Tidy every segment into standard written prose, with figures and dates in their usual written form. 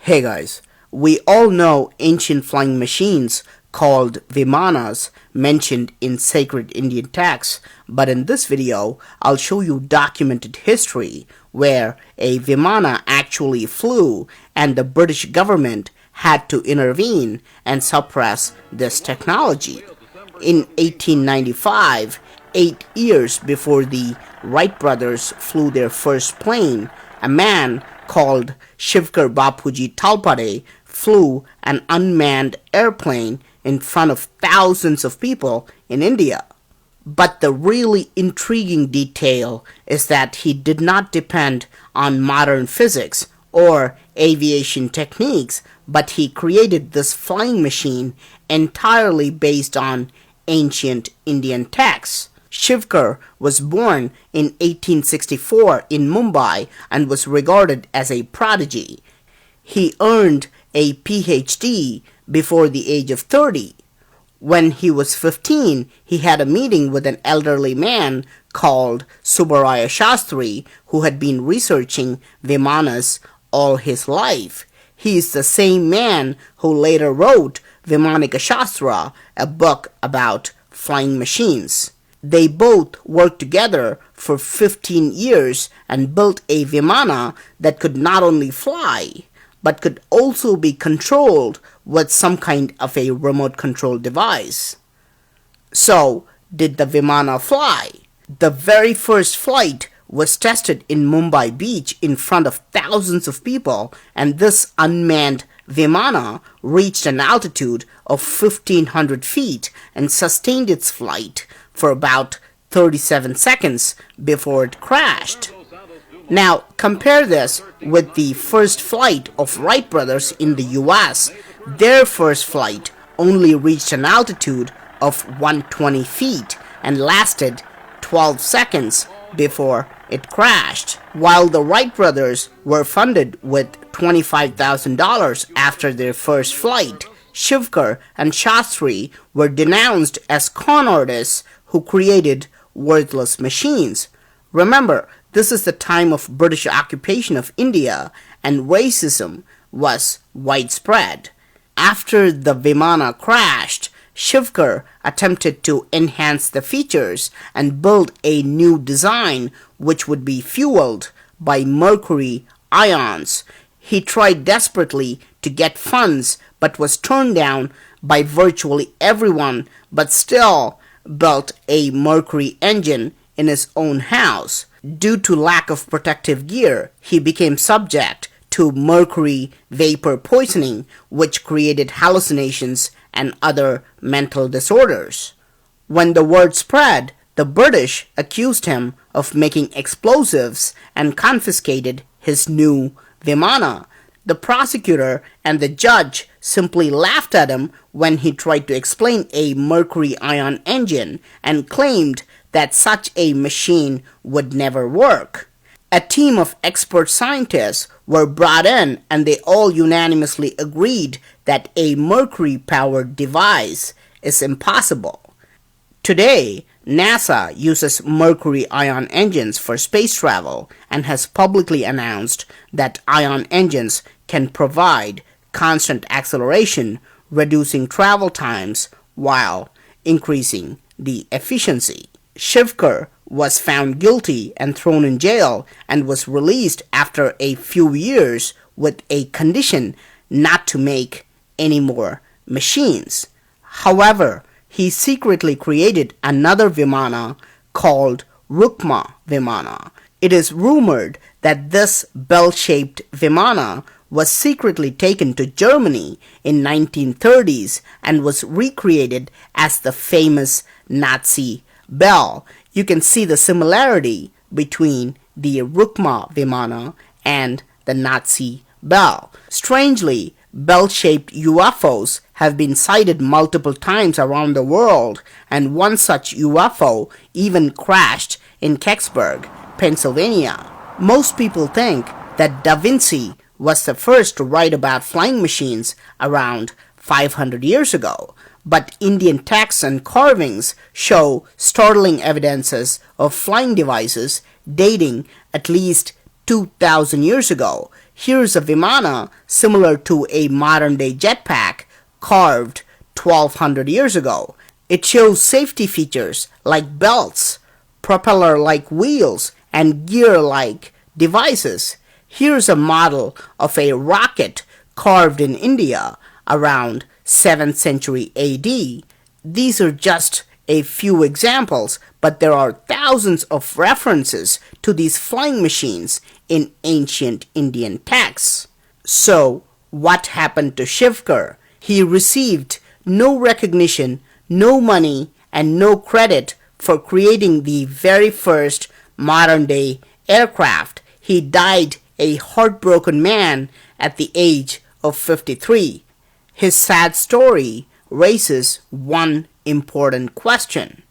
Hey guys, we all know ancient flying machines called Vimanas mentioned in sacred Indian texts, but in this video, I'll show you documented history where a Vimana actually flew and the British government had to intervene and suppress this technology. In 1895, 8 years before the Wright brothers flew their first plane, a man called Shivkar Bapuji Talpade flew an unmanned airplane in front of thousands of people in India. But the really intriguing detail is that he did not depend on modern physics or aviation techniques, but he created this flying machine entirely based on ancient Indian texts. Shivkar was born in 1864 in Mumbai and was regarded as a prodigy. He earned a PhD before the age of 30. When he was 15, he had a meeting with an elderly man called Subbaraya Shastri, who had been researching Vimanas all his life. He is the same man who later wrote Vimanika Shastra, a book about flying machines. They both worked together for 15 years and built a Vimana that could not only fly, but could also be controlled with some kind of a remote control device. So, did the Vimana fly? The very first flight was tested in Mumbai beach in front of thousands of people, and this unmanned Vimana reached an altitude of 1500 feet and sustained its flight for about 37 seconds before it crashed. Now, compare this with the first flight of Wright brothers in the US. Their first flight only reached an altitude of 120 feet and lasted 12 seconds before it crashed. While the Wright brothers were funded with $25,000 after their first flight, Shivkar and Shastri were denounced as con artists who created worthless machines. Remember, this is the time of British occupation of India and racism was widespread. After the Vimana crashed, Shivkar attempted to enhance the features and build a new design which would be fueled by mercury ions. He tried desperately to get funds but was turned down by virtually everyone, but still built a mercury engine in his own house. Due to lack of protective gear, he became subject to mercury vapor poisoning, which created hallucinations and other mental disorders. When the word spread, the British accused him of making explosives and confiscated his new Vimana. The prosecutor and the judge simply laughed at him when he tried to explain a mercury ion engine and claimed that such a machine would never work. A team of expert scientists were brought in and they all unanimously agreed that a mercury-powered device is impossible. Today, NASA uses mercury ion engines for space travel and has publicly announced that ion engines can provide constant acceleration, reducing travel times while increasing the efficiency. Shivkar was found guilty and thrown in jail and was released after a few years with a condition not to make any more machines. However, he secretly created another Vimana called Rukma Vimana. It is rumored that this bell-shaped Vimana was secretly taken to Germany in 1930s and was recreated as the famous Nazi bell. You can see the similarity between the Rukma Vimana and the Nazi bell. Strangely, bell-shaped UFOs have been sighted multiple times around the world, and one such UFO even crashed in Kecksburg, Pennsylvania. Most people think that Da Vinci was the first to write about flying machines around 500 years ago, but Indian texts and carvings show startling evidences of flying devices dating at least 2,000 years ago. Here's a Vimana similar to a modern-day jetpack carved 1200 years ago. It shows safety features like belts, propeller-like wheels, and gear-like devices. Here's a model of a rocket carved in India around 7th century AD. These are just a few examples, but there are thousands of references to these flying machines in ancient Indian texts. So, what happened to Shivkar? He received no recognition, no money, and no credit for creating the very first modern-day aircraft. He died a heartbroken man at the age of 53. His sad story raises one important question.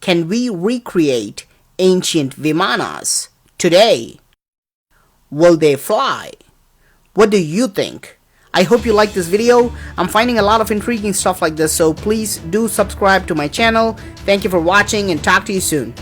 Can we recreate ancient Vimanas today? Will they fly? What do you think? I hope you like this video. I'm finding a lot of intriguing stuff like this, so please do subscribe to my channel. Thank you for watching and talk to you soon.